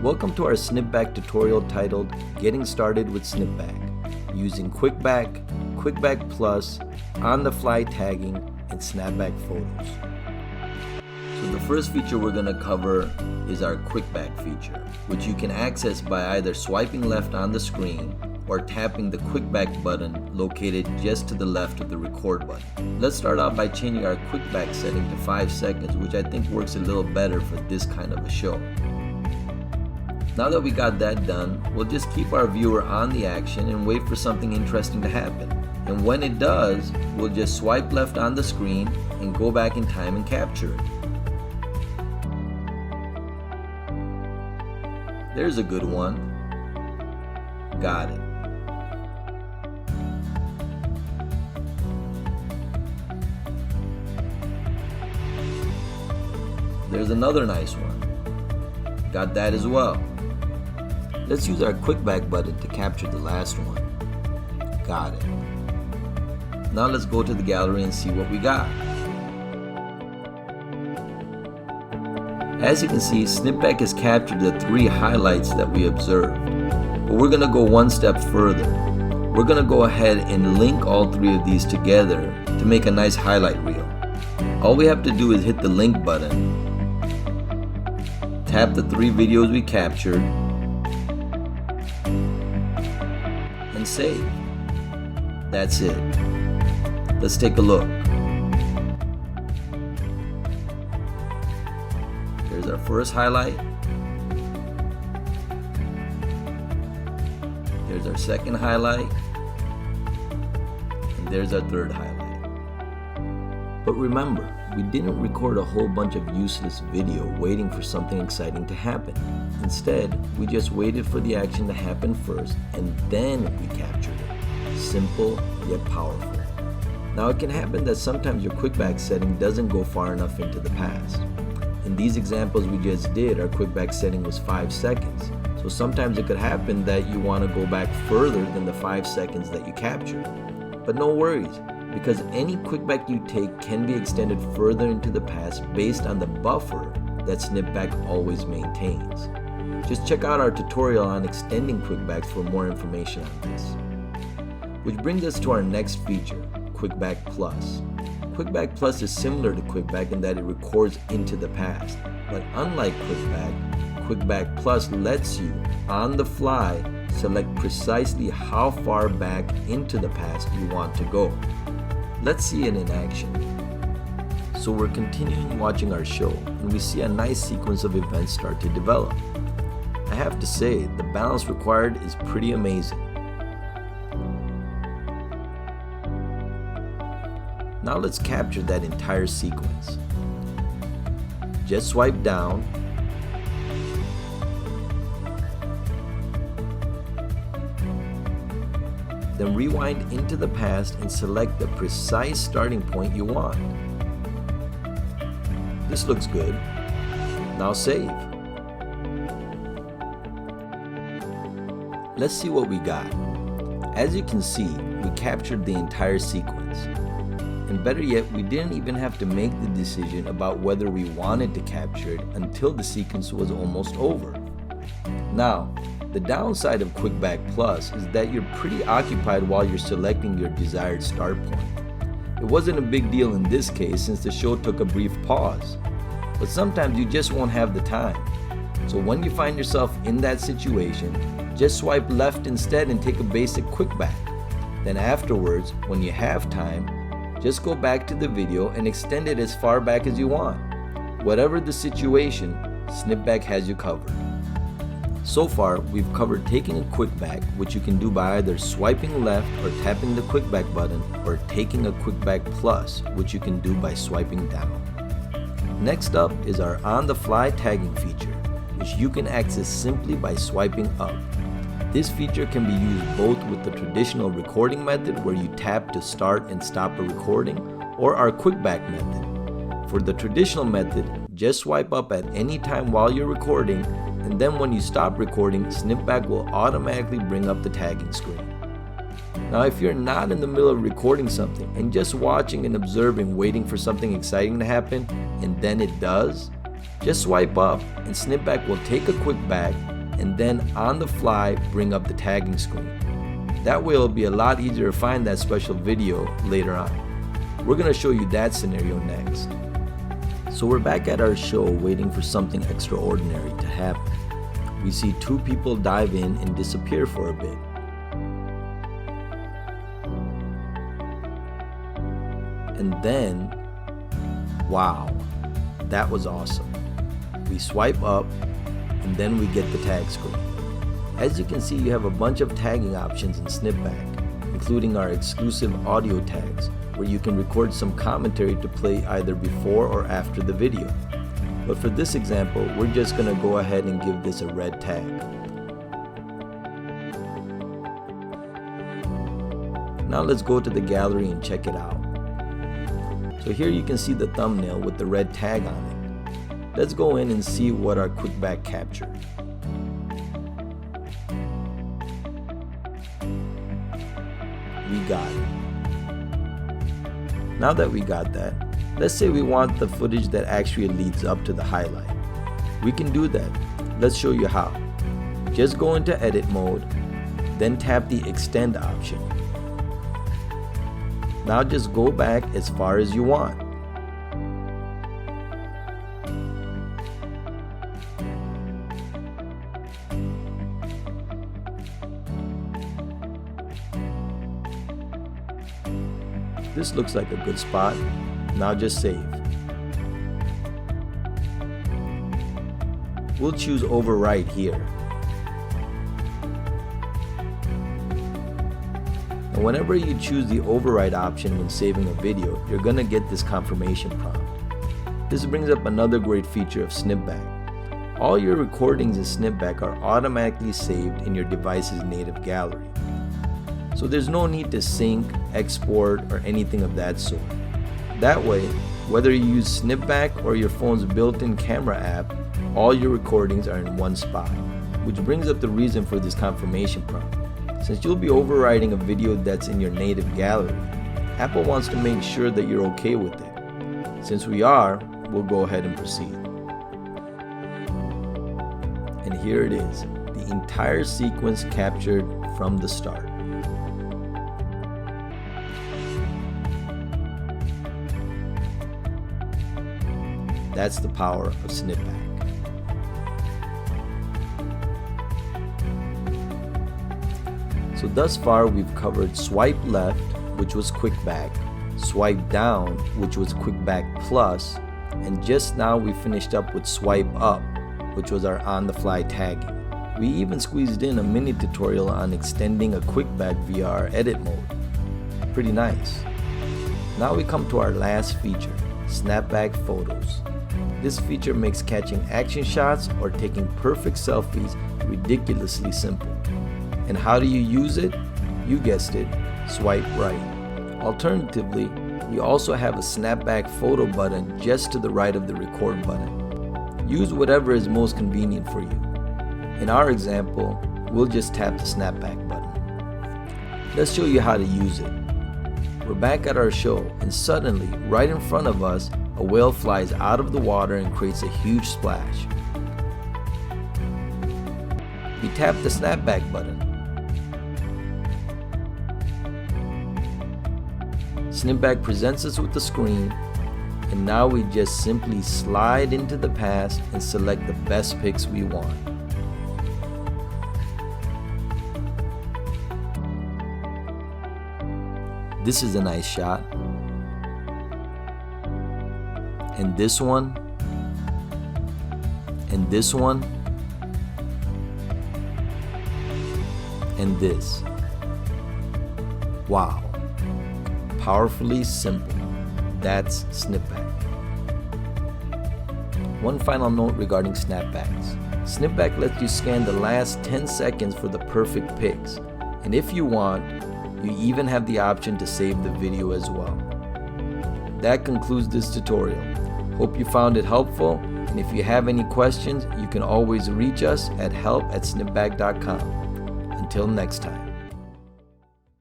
Welcome to our SnapBack tutorial titled Getting Started with SnapBack, using QuickBack, QuickBack Plus, on-the-fly tagging, and SnapBack photos. So the first feature we're going to cover is our QuickBack feature, which you can access by either swiping left on the screen or tapping the QuickBack button located just to the left of the record button. Let's start out by changing our QuickBack setting to 5 seconds, which I think works a little better for this kind of a show. Now that we got that done, we'll just keep our viewer on the action and wait for something interesting to happen. And when it does, we'll just swipe left on the screen and go back in time and capture it. There's a good one. Got it. There's another nice one. Got that as well. Let's use our QuickBack button to capture the last one. Got it. Now let's go to the gallery and see what we got. As you can see, SnapBack has captured the 3 highlights that we observed. But we're going to go one step further. We're going to go ahead and link all 3 of these together to make a nice highlight reel. All we have to do is hit the link button, tap the 3 videos we captured, and save. That's it. Let's take a look. There's our first highlight. There's our second highlight. And there's our third highlight. But remember, we didn't record a whole bunch of useless video waiting for something exciting to happen. Instead, we just waited for the action to happen first and then we captured it. Simple yet powerful. Now it can happen that sometimes your QuickBack setting doesn't go far enough into the past. In these examples we just did, our QuickBack setting was 5 seconds. So sometimes it could happen that you want to go back further than the 5 seconds that you captured. But no worries, because any QuickBack you take can be extended further into the past based on the buffer that SnapBack always maintains. Just check out our tutorial on extending QuickBacks for more information on this. Which brings us to our next feature, QuickBack Plus. QuickBack Plus is similar to QuickBack in that it records into the past, but unlike QuickBack, QuickBack Plus lets you, on the fly, select precisely how far back into the past you want to go. Let's see it in action. So we're continuing watching our show, and we see a nice sequence of events start to develop. I have to say, the balance required is pretty amazing. Now let's capture that entire sequence. Just swipe down, then rewind into the past and select the precise starting point you want. This looks good. Now save. Let's see what we got. As you can see, we captured the entire sequence. And better yet, we didn't even have to make the decision about whether we wanted to capture it until the sequence was almost over. Now, the downside of QuickBack Plus is that you're pretty occupied while you're selecting your desired start point. It wasn't a big deal in this case since the show took a brief pause, but sometimes you just won't have the time. So when you find yourself in that situation, just swipe left instead and take a basic QuickBack. Then afterwards, when you have time, just go back to the video and extend it as far back as you want. Whatever the situation, SnapBack has you covered. So far, we've covered taking a QuickBack, which you can do by either swiping left or tapping the QuickBack button, or taking a QuickBack Plus, which you can do by swiping down. Next up is our on-the-fly tagging feature, which you can access simply by swiping up. This feature can be used both with the traditional recording method where you tap to start and stop a recording, or our QuickBack method. For the traditional method, just swipe up at any time while you're recording, and then when you stop recording, SnapBack will automatically bring up the tagging screen. Now if you're not in the middle of recording something and just watching and observing, waiting for something exciting to happen, and then it does, Just swipe up and SnapBack will take a QuickBack and then on the fly bring up the tagging screen. That way it'll be a lot easier to find that special video later on. We're going to show you that scenario next. So we're back at our show waiting for something extraordinary to happen. We see two people dive in and disappear for a bit. And then, wow, that was awesome. We swipe up and then we get the tag screen. As you can see, you have a bunch of tagging options in SnapBack, including our exclusive audio tags, where you can record some commentary to play either before or after the video. But for this example, we're just gonna go ahead and give this a red tag. Now let's go to the gallery and check it out. So here you can see the thumbnail with the red tag on it. Let's go in and see what our QuickBack captured. We got it. Now that we got that, let's say we want the footage that actually leads up to the highlight. We can do that. Let's show you how. Just go into edit mode, then tap the extend option. Now just go back as far as you want. This looks like a good spot. Now just save. We'll choose overwrite here. And whenever you choose the overwrite option when saving a video, you're gonna get this confirmation prompt. This brings up another great feature of SnapBack. All your recordings in SnapBack are automatically saved in your device's native gallery. So there's no need to sync, export, or anything of that sort. That way, whether you use SnapBack or your phone's built-in camera app, all your recordings are in one spot. Which brings up the reason for this confirmation prompt. Since you'll be overwriting a video that's in your native gallery, Apple wants to make sure that you're okay with it. Since we are, we'll go ahead and proceed. And here it is, the entire sequence captured from the start. That's the power of SnapBack. So thus far we've covered swipe left, which was QuickBack, swipe down, which was QuickBack Plus, and just now we finished up with swipe up, which was our on-the-fly tagging. We even squeezed in a mini tutorial on extending a QuickBack via our edit mode. Pretty nice. Now we come to our last feature, SnapBack Photos. This feature makes catching action shots or taking perfect selfies ridiculously simple. And how do you use it? You guessed it, swipe right. Alternatively, we also have a SnapBack photo button just to the right of the record button. Use whatever is most convenient for you. In our example, we'll just tap the SnapBack button. Let's show you how to use it. We're back at our show and suddenly, right in front of us, a whale flies out of the water and creates a huge splash. We tap the SnapBack button. SnapBack presents us with the screen, and now we just simply slide into the past and select the best pics we want. This is a nice shot. And this one, and this one, and this. Wow. Powerfully simple. That's SnapBack. One final note regarding SnapBacks. SnapBack lets you scan the last 10 seconds for the perfect pics. And if you want, you even have the option to save the video as well. That concludes this tutorial. Hope you found it helpful, and if you have any questions, you can always reach us at help@snapback.com. Until next time.